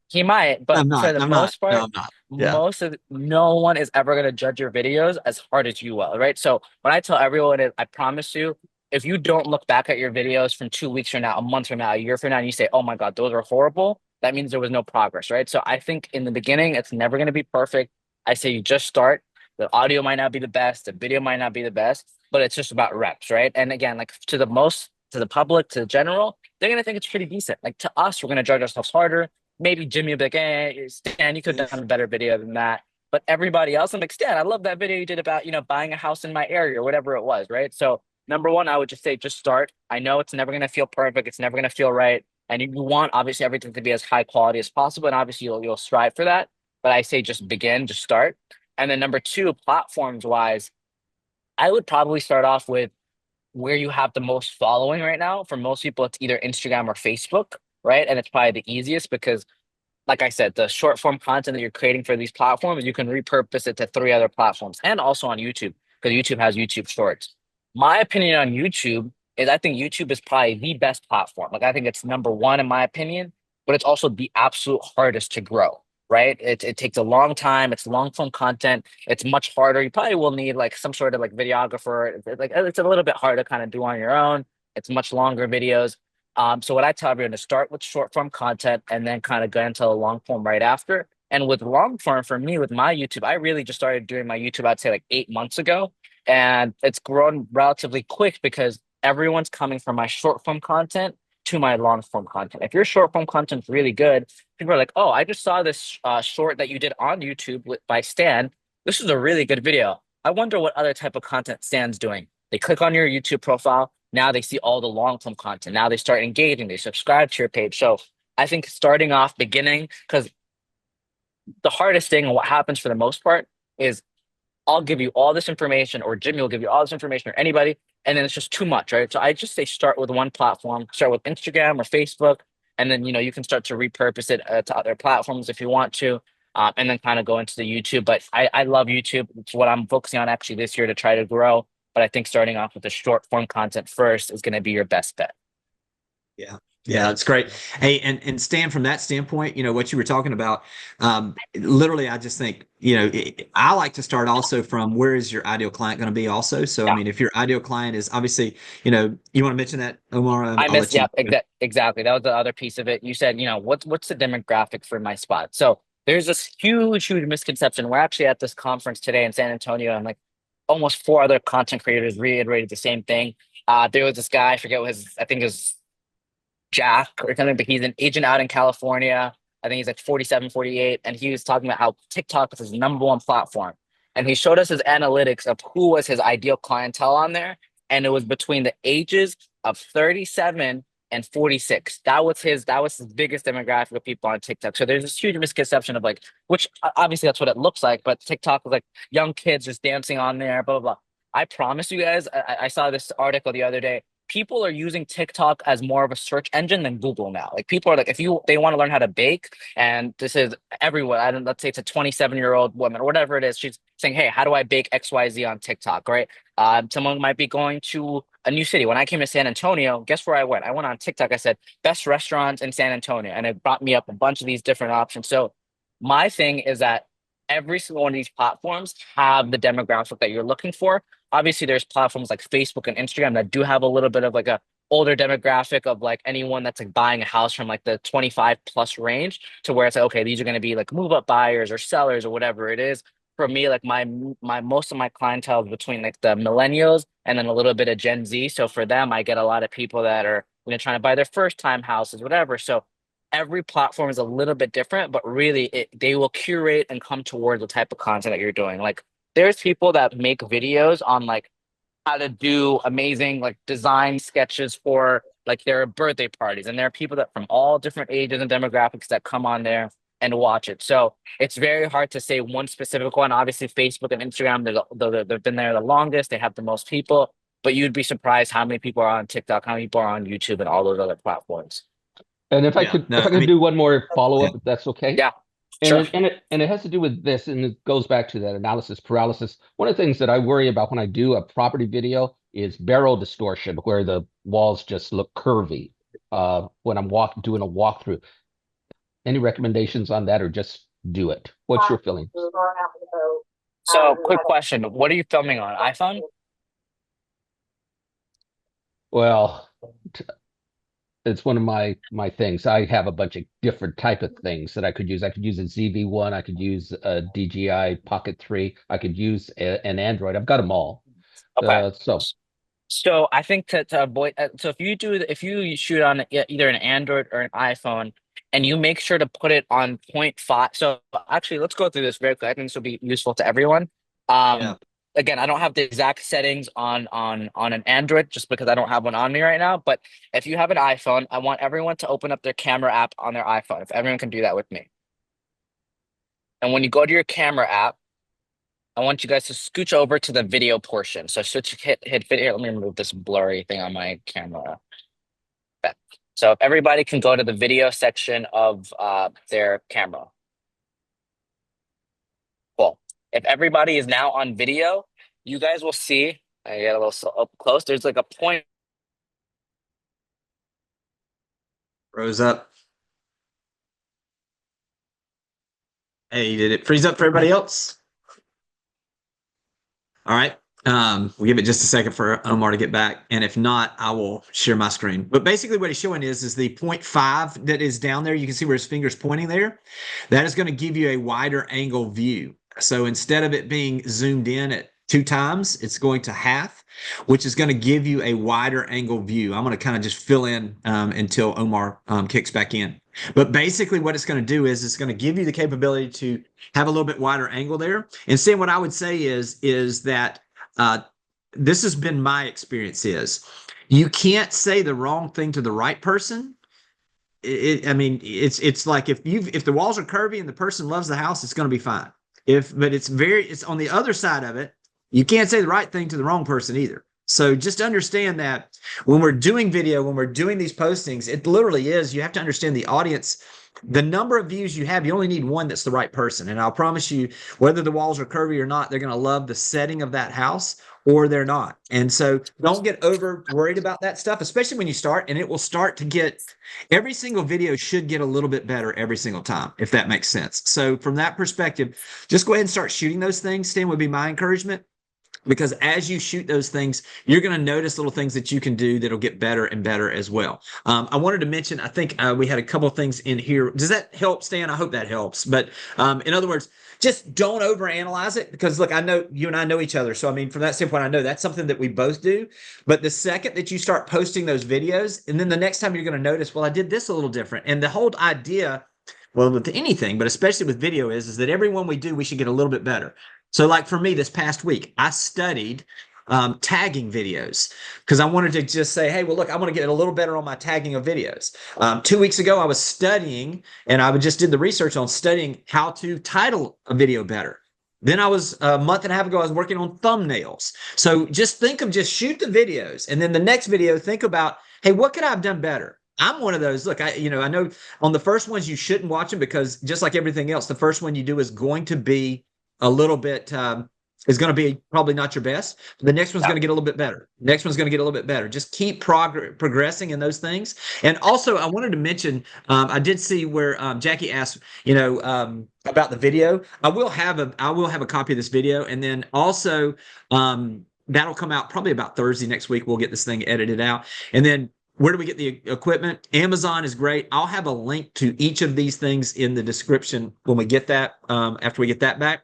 He might, but I'm not. for the most part, No, I'm not. Yeah. No one is ever going to judge your videos as hard as you will, right? So when I tell everyone, I promise you, if you don't look back at your videos from 2 weeks from now, a month from now, a year from now, and you say, oh my God, those are horrible, that means there was no progress, right? So I think in the beginning, it's never going to be perfect. I say you just start. The audio might not be the best. The video might not be the best, but it's just about reps, right? And again, like to the public, to the general, they're going to think it's pretty decent. Like to us, we're going to judge ourselves harder. Maybe Jimmy will be like, hey, Stan, you could have done a better video than that. But everybody else, I'm like, Stan, I love that video you did about, buying a house in my area or whatever it was, right? So number one, I would just say, just start. I know it's never going to feel perfect. It's never going to feel right. And you want, obviously, everything to be as high quality as possible. And obviously, you'll strive for that. But I say just begin, just start. And then number two, platforms wise, I would probably start off with where you have the most following right now. For most people, it's either Instagram or Facebook, right? And it's probably the easiest because, like I said, the short form content that you're creating for these platforms, you can repurpose it to 3 other platforms and also on YouTube, because YouTube has YouTube Shorts. My opinion on YouTube is I think YouTube is probably the best platform. Like I think it's number one in my opinion. but it's also the absolute hardest to grow, right? It takes a long time. It's long form content. It's much harder. You probably will need like some sort of like videographer. Like it's a little bit hard to kind of do on your own. It's much longer videos. So what I tell everyone is start with short form content and then kind of go into a long form right after. And with long form, for me, with my YouTube, I really just started doing my YouTube, I'd say like 8 months ago. And it's grown relatively quick because everyone's coming from my short form content to my long form content. If your short form content is really good, people are like, oh, I just saw this short that you did on YouTube by Stan. This is a really good video. I wonder what other type of content Stan's doing. They click on your YouTube profile. Now they see all the long form content. Now they start engaging. They subscribe to your page. So I think starting off beginning, because the hardest thing and what happens for the most part is I'll give you all this information, or Jimmy will give you all this information, or anybody, and then it's just too much, right? So I just say start with one platform, start with Instagram or Facebook, and then you can start to repurpose it to other platforms if you want to, and then kind of go into the YouTube. But I love YouTube. It's what I'm focusing on actually this year to try to grow. But I think starting off with the short form content first is going to be your best bet. Yeah. Yeah, that's great. Hey, and Stan, from that standpoint, what you were talking about, literally, I just think, I like to start also from where is your ideal client going to be also. So, Yeah. I mean, if your ideal client is obviously, you want to mention that, Omar? I I'll missed, let you. yeah, exactly. That was the other piece of it. You said, what's the demographic for my spot? So there's this huge misconception. We're actually at this conference today in San Antonio, and like almost four other content creators reiterated the same thing. There was this guy, I forget what I think his Jack or something, but he's an agent out in California. I think he's like 47, 48. And he was talking about how TikTok is his number one platform. And he showed us his analytics of who was his ideal clientele on there. And it was between the ages of 37 and 46. That was his biggest demographic of people on TikTok. So there's this huge misconception of like, which obviously that's what it looks like, but TikTok was like young kids just dancing on there, blah, blah, blah. I promise you guys, I saw this article the other day. People are using TikTok as more of a search engine than Google now. Like people are like, they want to learn how to bake, and this is everyone. Let's say it's a 27-year-old woman or whatever it is. She's saying, hey, how do I bake XYZ on TikTok? Right. Someone might be going to a new city. When I came to San Antonio, guess where I went? I went on TikTok. I said best restaurants in San Antonio, and it brought me up a bunch of these different options. So my thing is that every single one of these platforms have the demographic that you're looking for. Obviously, there's platforms like Facebook and Instagram that do have a little bit of like a older demographic of like anyone that's like buying a house from like the 25 plus range, to where it's like, okay, these are going to be like move up buyers or sellers or whatever it is. For me, like my most of my clientele is between like the millennials and then a little bit of Gen Z. So for them, I get a lot of people that are trying to buy their first time houses, whatever. So every platform is a little bit different, but really they will curate and come towards the type of content that you're doing. Like there's people that make videos on like how to do amazing like design sketches for like their birthday parties, and there are people that from all different ages and demographics that come on there and watch it. So it's very hard to say one specific one. Obviously, Facebook and Instagram, they've been there the longest. They have the most people, but you'd be surprised how many people are on TikTok, how many people are on YouTube, and all those other platforms. And if I Yeah, could, no, if I I could mean, do one more follow up, if that's okay. Yeah, And sure. it has to do with this, and it goes back to that analysis paralysis. One of the things that I worry about when I do a property video is barrel distortion, where the walls just look curvy when I'm doing a walkthrough. Any recommendations on that, or just do it? What's your feeling? So, quick question: what are you filming on? iPhone? Well, it's one of my things. I have a bunch of different type of things that I could use. I could use a ZV-1. I could use a DJI Pocket 3. I could use an Android. I've got them all. Okay. So So I think to avoid, so if you shoot on either an Android or an iPhone, and you make sure to put it on 0.5. So actually, let's go through this very quick. I think this will be useful to everyone. yeah. Again, I don't have the exact settings on an Android just because I don't have one on me right now. But if you have an iPhone, I want everyone to open up their camera app on their iPhone. If everyone can do that with me. And when you go to your camera app, I want you guys to scooch over to the video portion. So hit video. Let me remove this blurry thing on my camera. Okay. So if everybody can go to the video section of their camera. Cool. If everybody is now on video, you guys will see, I get a little up close. There's like a point. Rose up. Hey, did it freeze up for everybody else? All right. We'll give it just a second for Omar to get back. And if not, I will share my screen. But basically what he's showing is the 0.5 that is down there. You can see where his finger's pointing there. That is going to give you a wider angle view. So instead of it being zoomed in at 2 times, it's going to half, which is going to give you a wider angle view. I'm going to kind of just fill in until Omar kicks back in. But basically what it's going to do is it's going to give you the capability to have a little bit wider angle there. And Sam, what I would say is that this has been my experience is you can't say the wrong thing to the right person. I mean, it's like if the walls are curvy and the person loves the house, it's going to be fine. But it's on the other side of it. You can't say the right thing to the wrong person either. So just understand that when we're doing video, when we're doing these postings, it literally is, you have to understand the audience, the number of views you have, you only need one that's the right person. And I'll promise you, whether the walls are curvy or not, they're going to love the setting of that house or they're not. And so don't get over worried about that stuff, especially when you start, and it will start to get, every single video should get a little bit better every single time, if that makes sense. So from that perspective, just go ahead and start shooting those things. Stan, would be my encouragement. Because as you shoot those things, you're going to notice little things that you can do that'll get better and better as well. I wanted to mention, I think we had a couple of things in here. Does that help, Stan? I hope that helps. But in other words, just don't overanalyze it because, look, I know you and I know each other. So, I mean, from that standpoint, I know that's something that we both do. But the second that you start posting those videos, and then the next time you're going to notice, well, I did this a little different. And the whole idea, well, with anything, but especially with video is that every one we do, we should get a little bit better. So like for me this past week, I studied tagging videos because I wanted to just say, hey, well, look, I want to get a little better on my tagging of videos. 2 weeks ago, I was studying and I just did the research on studying how to title a video better. Then I was a month and a half ago, I was working on thumbnails. So just think of just shoot the videos. And then the next video, think about, hey, what could I have done better? I'm one of those. Look, I know on the first ones you shouldn't watch them because just like everything else, the first one you do is going to be a little bit is going to be probably not your best. The next one's going to get a little bit better. Next one's going to get a little bit better. Just keep progressing in those things. And also, I wanted to mention, I did see where Jackie asked, about the video. I will have a copy of this video, and then also that'll come out probably about Thursday next week. We'll get this thing edited out, and then. Where do we get the equipment? Amazon is great. I'll have a link to each of these things in the description when we get that, after we get that back.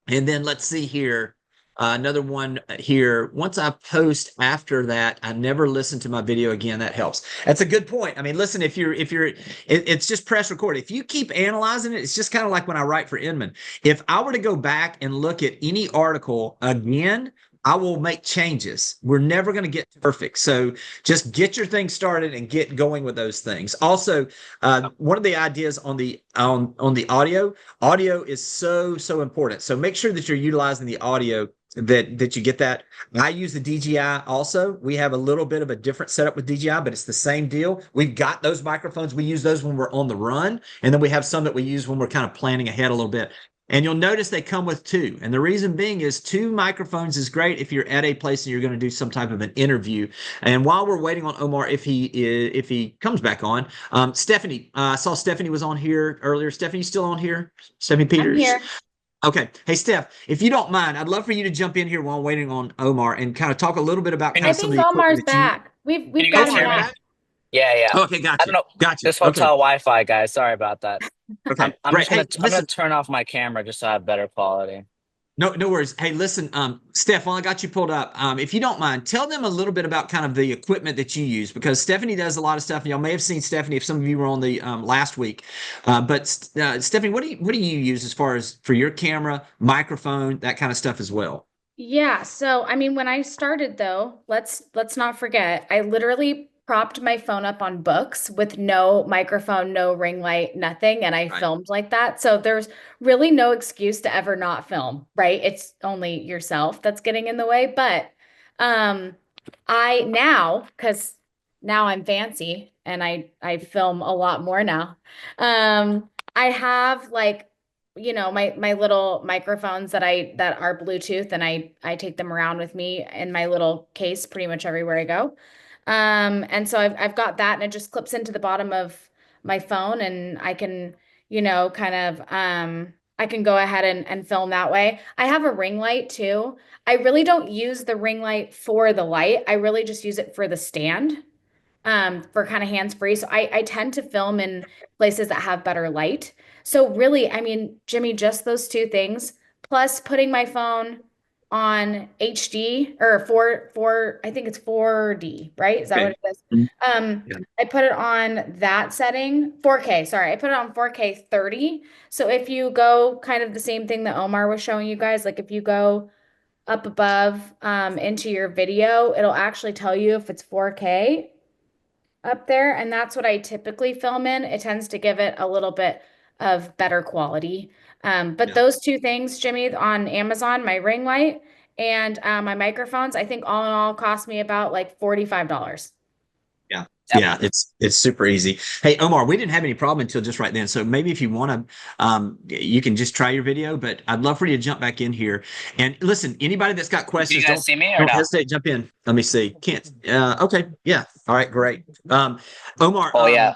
And then let's see here. Another one here. Once I post after that, I never listen to my video again. That helps. That's a good point. I mean, listen, it's just press record. If you keep analyzing it, it's just kind of like when I write for Inman. If I were to go back and look at any article again, I will make changes. We're never going to get perfect. So just get your thing started and get going with those things. Also, one of the ideas on the audio is so important. So make sure that you're utilizing the audio that you get that. I use the DJI also. We have a little bit of a different setup with DJI, but it's the same deal. We've got those microphones. We use those when we're on the run. And then we have some that we use when we're kind of planning ahead a little bit. And you'll notice they come with 2. And the reason being is 2 microphones is great if you're at a place and you're going to do some type of an interview. And while we're waiting on Omar, if he comes back on, Stephanie, I saw Stephanie was on here earlier. Stephanie, you still on here? Stephanie Peters? I'm here. Okay. Hey, Steph, if you don't mind, I'd love for you to jump in here while I'm waiting on Omar and kind of talk a little bit about kind I of some of think the Omar's equipment that you... back. We've Can you got guys him hear me? back. Yeah. Okay, I don't know. Gotcha. This hotel Wi-Fi, guys. Sorry about that. Okay, I'm great. just gonna turn off my camera just so I have better quality. No worries. Hey, listen, Steph, while I got you pulled up, if you don't mind, tell them a little bit about kind of the equipment that you use, because Stephanie does a lot of stuff. And y'all may have seen Stephanie if some of you were on the last week. But Stephanie, what do you use as far as for your camera, microphone, that kind of stuff as well? Yeah. So, I mean, when I started though, let's not forget, I literally propped my phone up on books with no microphone, no ring light, nothing. And I filmed like that. So there's really no excuse to ever not film, right? It's only yourself that's getting in the way. But because now I'm fancy and I film a lot more now. I have my little microphones that are Bluetooth, and I take them around with me in my little case pretty much everywhere I go. And so I've got that, and it just clips into the bottom of my phone, and I can, kind of, I can go ahead and film that way. I have a ring light too. I really don't use the ring light for the light. I really just use it for the stand, for kind of hands-free. So I tend to film in places that have better light. So really, I mean, Jimmy, just those two things, plus putting my phone on HD or I think it's 4D, right? Is that what it is? Yeah. I put it on that setting, 4K, sorry. I put it on 4K 30. So if you go kind of the same thing that Omar was showing you guys, like if you go up above into your video, it'll actually tell you if it's 4K up there, and that's what I typically film in. It tends to give it a little bit of better quality. But Yeah. those two things, Jimmy, on Amazon, my ring light and my microphones, I think all in all cost me about like $45. Yeah. Yep. Yeah, it's super easy. Hey, Omar, we didn't have any problem until just right then. So maybe if you want to, you can just try your video, but I'd love for you to jump back in here. And listen, anybody that's got Can questions, you guys see me or don't no? hesitate, jump in. Let me see. Can't, okay. Yeah. All right, great. Omar, Oh yeah.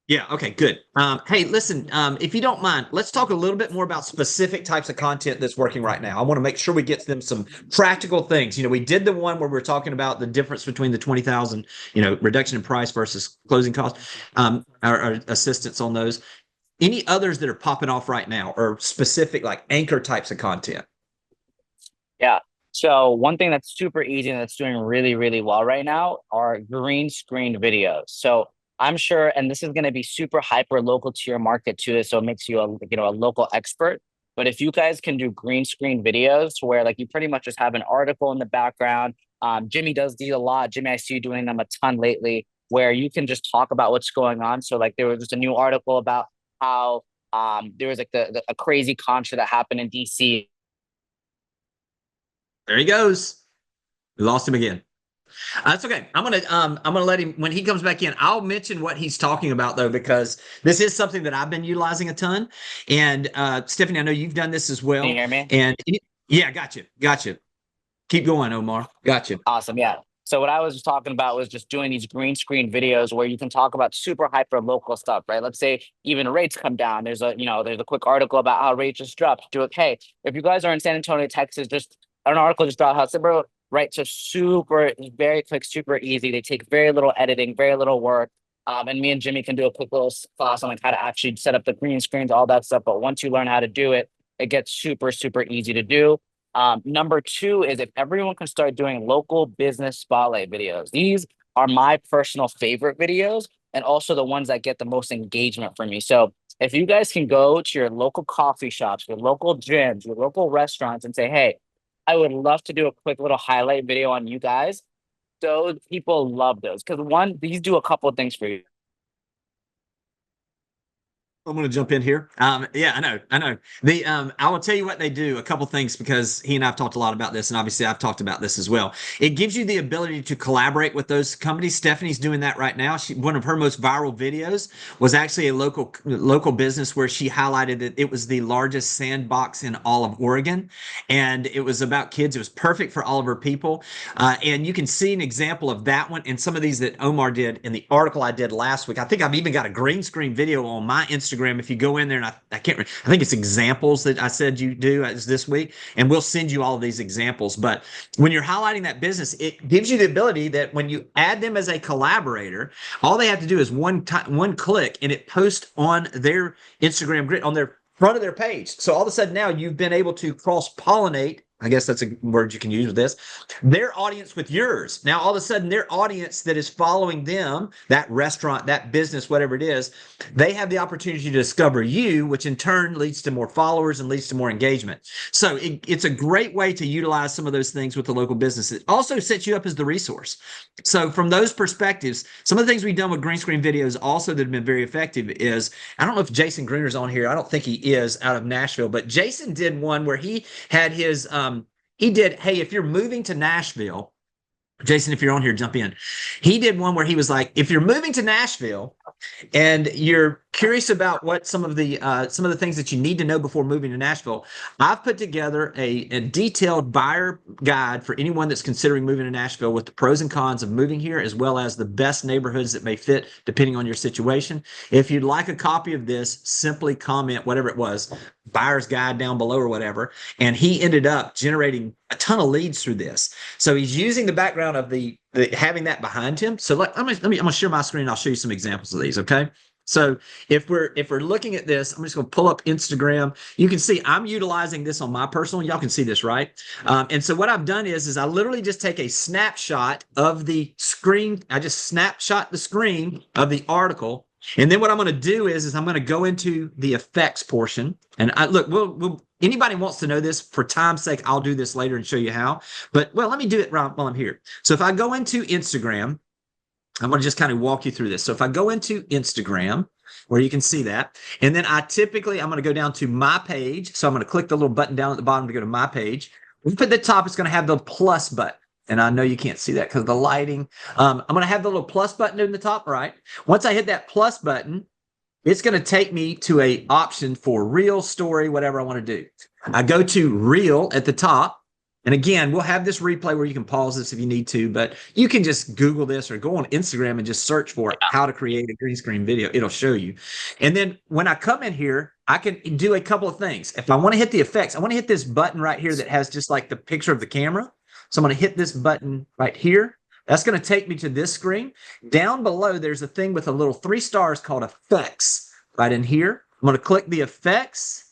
yeah. Okay, good. Hey, listen, if you don't mind, let's talk a little bit more about specific types of content that's working right now. I want to make sure we get them some practical things. You know, we did the one where we're talking about the difference between the 20,000, reduction in price versus closing costs, our assistance on those. Any others that are popping off right now or specific like anchor types of content? Yeah. So one thing that's super easy and that's doing really, really well right now are green screen videos. So I'm sure, and this is going to be super hyper local to your market too. So it makes you a local expert. But if you guys can do green screen videos where like you pretty much just have an article in the background, Jimmy does these a lot. Jimmy, I see you doing them a ton lately, where you can just talk about what's going on. So like there was just a new article about how there was like a crazy concert that happened in DC. There he goes. We lost him again. That's okay. I'm gonna let him when he comes back in. I'll mention what he's talking about though, because this is something that I've been utilizing a ton. And Stephanie, I know you've done this as well. Can you hear me? And yeah, gotcha. Keep going, Omar. Gotcha. Awesome. Yeah. So what I was talking about was just doing these green screen videos where you can talk about super hyper local stuff, right? Let's say even rates come down. There's a quick article about how rates just dropped. Do it. Hey, if you guys are in San Antonio, Texas, just an article just dropped. How super, right? So super, very quick, super easy. They take very little editing, very little work. And me and Jimmy can do a quick little class on like how to actually set up the green screens, all that stuff. But once you learn how to do it, it gets super, super easy to do. Number two is if everyone can start doing local business spotlight videos. These are my personal favorite videos and also the ones that get the most engagement from me. So if you guys can go to your local coffee shops, your local gyms, your local restaurants and say, hey, I would love to do a quick little highlight video on you guys. Those people love those because one, these do a couple of things for you. I'm going to jump in here. Yeah, I know. I will tell you what they do. A couple things because he and I've talked a lot about this, and obviously I've talked about this as well. It gives you the ability to collaborate with those companies. Stephanie's doing that right now. One of her most viral videos was actually a local business where she highlighted that it was the largest sandbox in all of Oregon, and it was about kids. It was perfect for all of her people, and you can see an example of that one and some of these that Omar did in the article I did last week. I think I've even got a green screen video on my Instagram. If you go in there, and I can't, I think it's examples that I said you do as this week, and we'll send you all of these examples. But when you're highlighting that business, it gives you the ability that when you add them as a collaborator, all they have to do is one click, and it posts on their Instagram grid on their front of their page. So all of a sudden now you've been able to cross-pollinate. I guess that's a word you can use with this. Their audience with yours. Now, all of a sudden, their audience that is following them, that restaurant, that business, whatever it is, they have the opportunity to discover you, which in turn leads to more followers and leads to more engagement. So it's a great way to utilize some of those things with the local business. It also sets you up as the resource. So from those perspectives, some of the things we've done with green screen videos also that have been very effective is, I don't know if Jason Gruner's on here. I don't think he is, out of Nashville, but Jason did one where he had his, hey, if you're moving to Nashville, Jason, if you're on here, jump in. He did one where he was like, if you're moving to Nashville, and you're curious about what some of the things that you need to know before moving to Nashville, I've put together a detailed buyer guide for anyone that's considering moving to Nashville with the pros and cons of moving here, as well as the best neighborhoods that may fit depending on your situation. If you'd like a copy of this, simply comment whatever it was, buyer's guide down below or whatever. And he ended up generating a ton of leads through this. So he's using the background of the having that behind him. So I'm gonna share my screen. I'll show you some examples of these. Okay. So if we're looking at this, I'm just going to pull up Instagram. You can see I'm utilizing this on my personal. Y'all can see this, right? And so what I've done is I literally just take a snapshot of the screen. I just snapshot the screen of the article. And then what I'm going to do is I'm going to go into the effects portion. And look, anybody wants to know this, for time's sake, I'll do this later and show you how. But well, let me do it while I'm here. So if I go into Instagram, I'm going to just kind of walk you through this. So if I go into Instagram, where you can see that, and then I'm going to go down to my page. So I'm going to click the little button down at the bottom to go to my page. When you put the top, it's going to have the plus button. And I know you can't see that because of the lighting. I'm going to have the little plus button in the top right. Once I hit that plus button, it's going to take me to a option for reel, story, whatever I want to do. I go to reel at the top. And again, we'll have this replay where you can pause this if you need to, but you can just Google this or go on Instagram and just search for how to create a green screen video. It'll show you. And then when I come in here, I can do a couple of things. If I want to hit the effects, I want to hit this button right here that has just like the picture of the camera. So I'm going to hit this button right here. That's going to take me to this screen. Down below, there's a thing with a little 3 stars called effects right in here. I'm going to click the effects.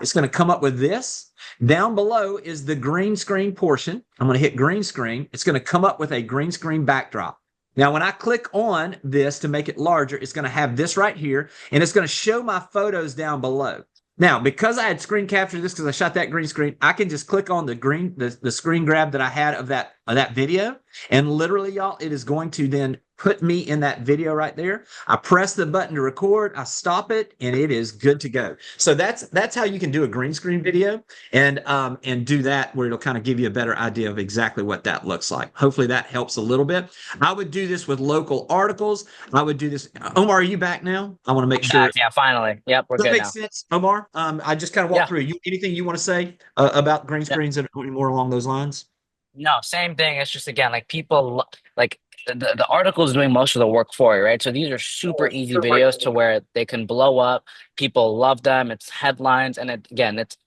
It's going to come up with this. Down below is the green screen portion. I'm going to hit green screen. It's going to come up with a green screen backdrop. Now, when I click on this to make it larger, it's going to have this right here, and it's going to show my photos down below. Now, because I had screen captured this because I shot that green screen, I can just click on the screen grab that I had of that video, and literally, y'all, it is going to then put me in that video right there. I press the button to record, I stop it, and it is good to go. So that's how you can do a green screen video and do that where it'll kind of give you a better idea of exactly what that looks like. Hopefully that helps a little bit. I would do this with local articles. I would do this. Omar, are you back now? I want to make sure. Yeah, finally. Yep, we're good now. Does that make sense, Omar? I just kind of walked through. Anything you want to say about green screens and more along those lines? No, same thing. It's just, again, like people like the article is doing most of the work for you, right? So these are super easy videos to where they can blow up. People love them. It's headlines. And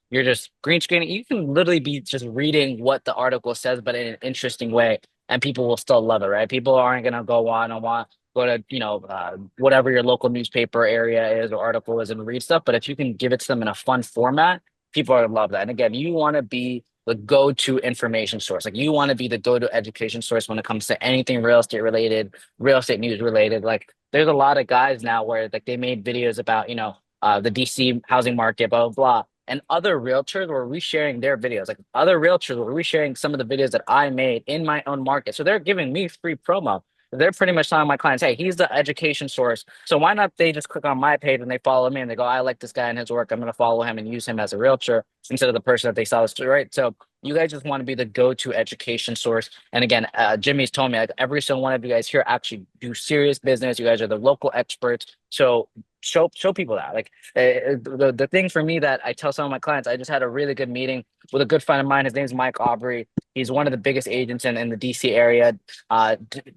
you're just green screening. You can literally be just reading what the article says, but in an interesting way. And people will still love it, right? People aren't going to go to, whatever your local newspaper area is or article is and read stuff. But if you can give it to them in a fun format, people are going to love that. And again, you want to be the go-to information source. Like, you want to be the go-to education source when it comes to anything real estate related, real estate news related. Like, there's a lot of guys now where like they made videos about, the DC housing market, blah, blah, blah. And other realtors were resharing their videos. Like, other realtors were resharing some of the videos that I made in my own market. So they're giving me free promo. They're pretty much telling my clients, hey, he's the education source. So why not they just click on my page and they follow me and they go, I like this guy and his work. I'm going to follow him and use him as a realtor instead of the person that they saw this to, right? So you guys just want to be the go-to education source. And again, Jimmy's told me, like, every single one of you guys here actually do serious business. You guys are the local experts. So show people that. Like, the thing for me that I tell some of my clients, I just had a really good meeting with a good friend of mine. His name's Mike Aubrey. He's one of the biggest agents in the DC area,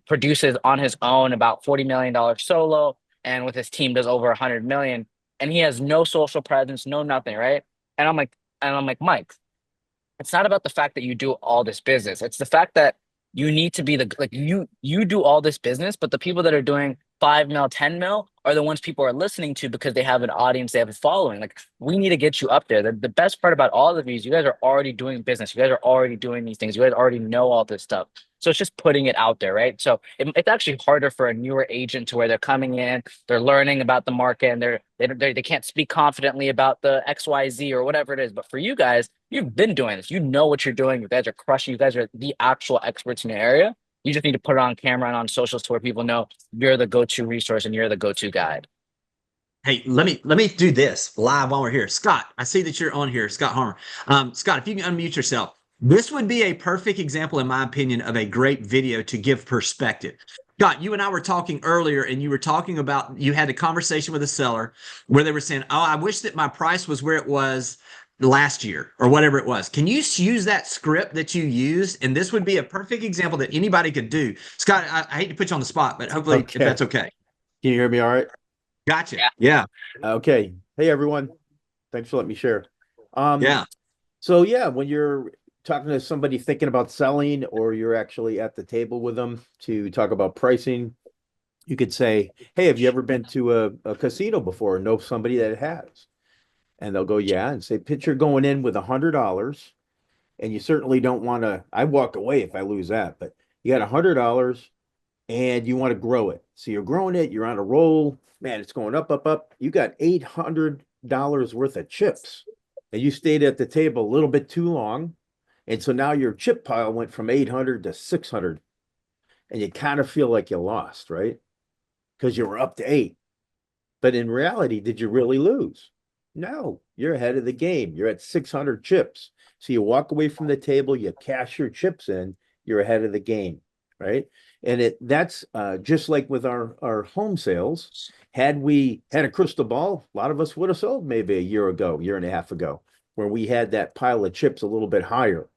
produces on his own about $40 million solo, and with his team does over 100 million. And he has no social presence, no nothing, right? And I'm like, Mike, it's not about the fact that you do all this business. It's the fact that you need to be you do all this business, but the people that are doing 5 mil, 10 mil are the ones people are listening to because they have an audience, they have a following. Like, we need to get you up there. The best part about all of these, you guys are already doing business. You guys are already doing these things. You guys already know all this stuff. So it's just putting it out there, right? So it's actually harder for a newer agent to where they're coming in, they're learning about the market, and they can't speak confidently about the XYZ or whatever it is. But for you guys, you've been doing this. You know what you're doing. You guys are crushing. You guys are the actual experts in your area. You just need to put it on camera and on socials to where people know you're the go-to resource and you're the go-to guide. Hey, let me do this live while we're here. Scott, I see that you're on here. Scott Harmer. Scott, if you can unmute yourself. This would be a perfect example, in my opinion, of a great video to give perspective. Scott, you and I were talking earlier, and you were talking about you had a conversation with a seller where they were saying, "Oh, I wish that my price was where it was last year or whatever it was." Can you use that script that you used? And this would be a perfect example that anybody could do. Scott, I hate to put you on the spot, but hopefully if that's okay. Can you hear me all right? Gotcha. Yeah. Okay. Hey, everyone. Thanks for letting me share. Yeah. So, yeah, when you're talking to somebody thinking about selling, or you're actually at the table with them to talk about pricing, you could say, "Hey, have you ever been to a casino before, or know somebody that has?" And they'll go, "Yeah." And say, "Picture going in with $100, and you certainly don't want to, I walk away if I lose that, but you got $100 and you want to grow it. So you're growing it, you're on a roll, man, it's going up, up, up. You got $800 worth of chips, and you stayed at the table a little bit too long. And so now your chip pile went from 800 to 600, and you kind of feel like you lost, right? Because you were up to 8. But in reality, did you really lose? No, you're ahead of the game. You're at 600 chips. So you walk away from the table, you cash your chips in, you're ahead of the game, right? And that's just like with our home sales. Had we had a crystal ball, a lot of us would have sold maybe a year and a half ago, where we had that pile of chips a little bit higher.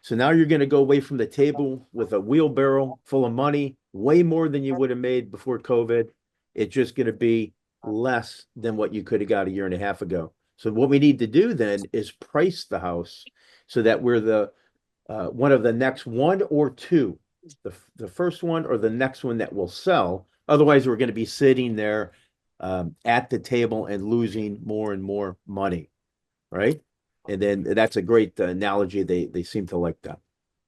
So now you're going to go away from the table with a wheelbarrow full of money, way more than you would have made before COVID. It's just going to be less than what you could have got a year and a half ago. So what we need to do then is price the house so that we're the one of the next one or two, the first one or the next one that will sell. Otherwise, we're going to be sitting there at the table and losing more and more money, right? And then that's a great analogy. They seem to like that.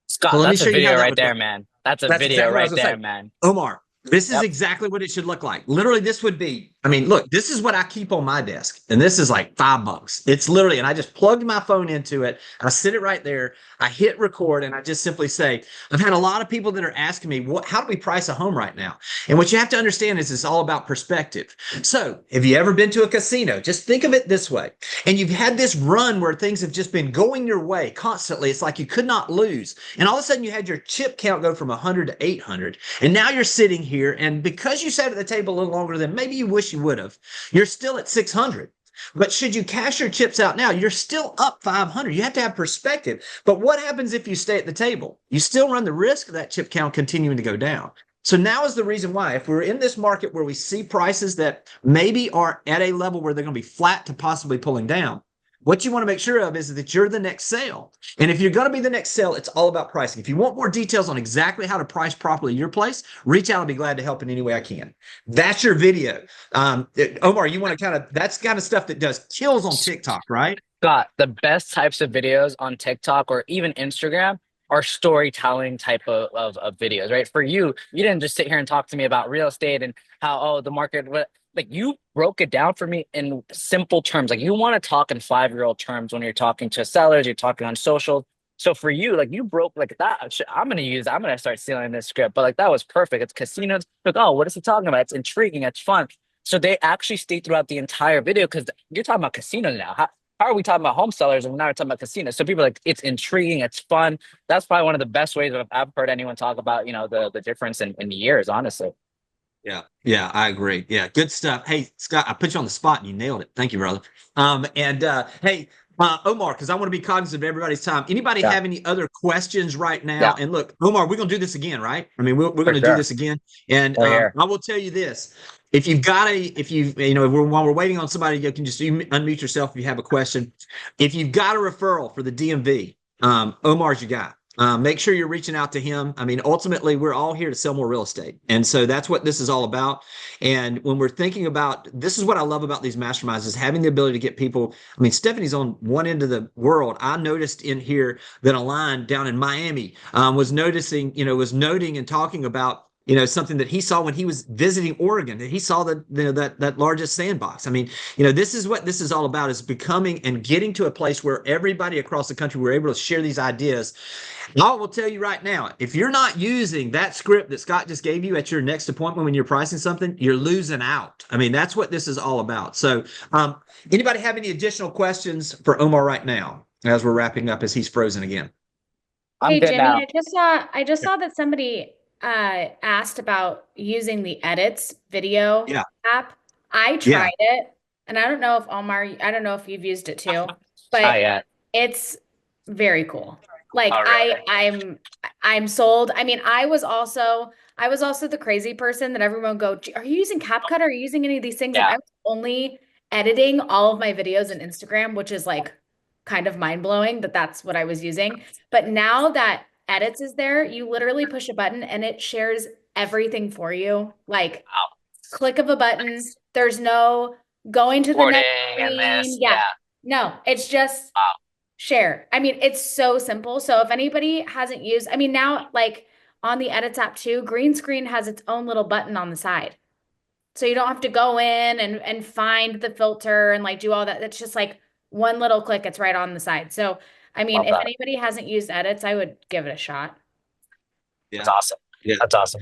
Scott, Well, let me that's show a you how video that right would there, look. man. That's a That's video exactly what I right was gonna there, say. man. Omar, this is Yep. exactly what it should look like. Literally, this would be, I mean, look, this is what I keep on my desk. And this is like $5. It's literally, and I just plugged my phone into it. I sit it right there. I hit record, and I just simply say, I've had a lot of people that are asking me, how do we price a home right now? And what you have to understand is it's all about perspective. So have you ever been to a casino? Just think of it this way. And you've had this run where things have just been going your way constantly. It's like you could not lose. And all of a sudden you had your chip count go from 100 to 800. And now you're sitting here, and because you sat at the table a little longer than maybe you wish you would have, you're still at 600. But should you cash your chips out now, you're still up 500. You have to have perspective. But what happens if you stay at the table? You still run the risk of that chip count continuing to go down. So now is the reason why, if we're in this market where we see prices that maybe are at a level where they're going to be flat to possibly pulling down, what you want to make sure of is that you're the next sale. And if you're going to be the next sale, it's all about pricing. If you want more details on exactly how to price properly your place, reach out. I'll be glad to help in any way I can. That's your video. Omar, you want to that's kind of stuff that does kills on TikTok, right? Scott, the best types of videos on TikTok or even Instagram are storytelling type of videos, right? For you didn't just sit here and talk to me about real estate and how, oh, the market, like you broke it down for me in simple terms. Like you want to talk in 5-year-old terms when you're talking to sellers, you're talking on social. So for you, like you broke like that. I'm going to start stealing this script, but like that was perfect. It's casinos. Like, oh, what is he talking about? It's intriguing. It's fun. So they actually stay throughout the entire video because you're talking about casinos now. How are we talking about home sellers and now we're talking about casinos? So people are like, it's intriguing, it's fun. That's probably one of the best ways that I've heard anyone talk about, the difference in years, honestly. Yeah, I agree. Yeah, good stuff. Hey, Scott, I put you on the spot and you nailed it. Thank you, brother. Hey, Omar, because I want to be cognizant of everybody's time. Anybody have any other questions right now? Yeah. And look, Omar, we're going to do this again, right? I mean, we're going to do this again. And I will tell you this. If you've got while we're waiting on somebody, you can just unmute yourself if you have a question. If you've got a referral for the DMV, Omar's your guy. Make sure you're reaching out to him. I mean, ultimately, we're all here to sell more real estate. And so that's what this is all about. And when we're thinking about, this is what I love about these masterminds is having the ability to get people. I mean, Stephanie's on one end of the world. I noticed in here that a line down in Miami was noting and talking about something that he saw when he was visiting Oregon, that he saw that largest sandbox. I mean, this is what this is all about, is becoming and getting to a place where everybody across the country, we're able to share these ideas. I will tell you right now, if you're not using that script that Scott just gave you at your next appointment when you're pricing something, you're losing out. I mean, that's what this is all about. So anybody have any additional questions for Omar right now as we're wrapping up, as he's frozen again? Hey, Jimmy, I just saw that somebody asked about using the edits video Yeah. app. I tried it, and I don't know if Omar, I don't know if you've used it too, but yeah. it's very cool. Like Oh, really? I'm sold. I mean, I was also the crazy person that everyone would go, are you using CapCut? Are you using any of these things? And Yeah. I was only editing all of my videos in Instagram, which is like kind of mind blowing that that's what I was using. But now that edits is there, you literally push a button and it shares everything for you. Like click of a button. There's no going to the next Recording and screen. this. Yeah. Yeah. No, it's just Wow. share. I mean, it's so simple. So if anybody hasn't used, I mean, now like on the edits app too, green screen has its own little button on the side. So you don't have to go in and find the filter and like do all that. It's just like one little click, it's right on the side. So I mean, Love if that. anybody hasn't used edits, I would give it a shot. That's awesome. Yeah. That's awesome.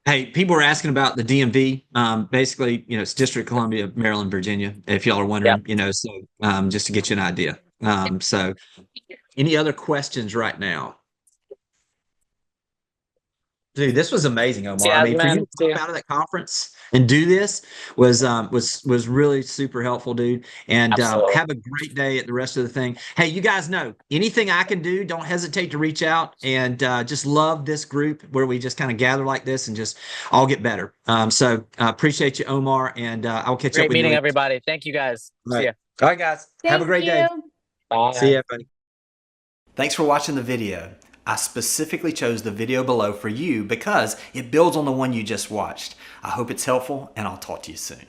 Hey, people were asking about the DMV. Basically, it's District of Columbia, Maryland, Virginia, if y'all are wondering, so just to get you an idea. So any other questions right now? Dude, this was amazing, Omar. Yeah, I mean, for you man. to come out of that conference and do this was really super helpful, dude. And Absolutely. have a great day at the rest of the thing. Hey, you guys know anything I can do, don't hesitate to reach out. And just love this group where we just kind of gather like this and just all get better. So appreciate you, Omar, and I'll catch up Great with you meeting later. everybody. Thank you guys. All See right. ya. All right, guys. Have a great day. Bye. See ya, buddy. Thanks for watching the video. I specifically chose the video below for you because it builds on the one you just watched. I hope it's helpful, and I'll talk to you soon.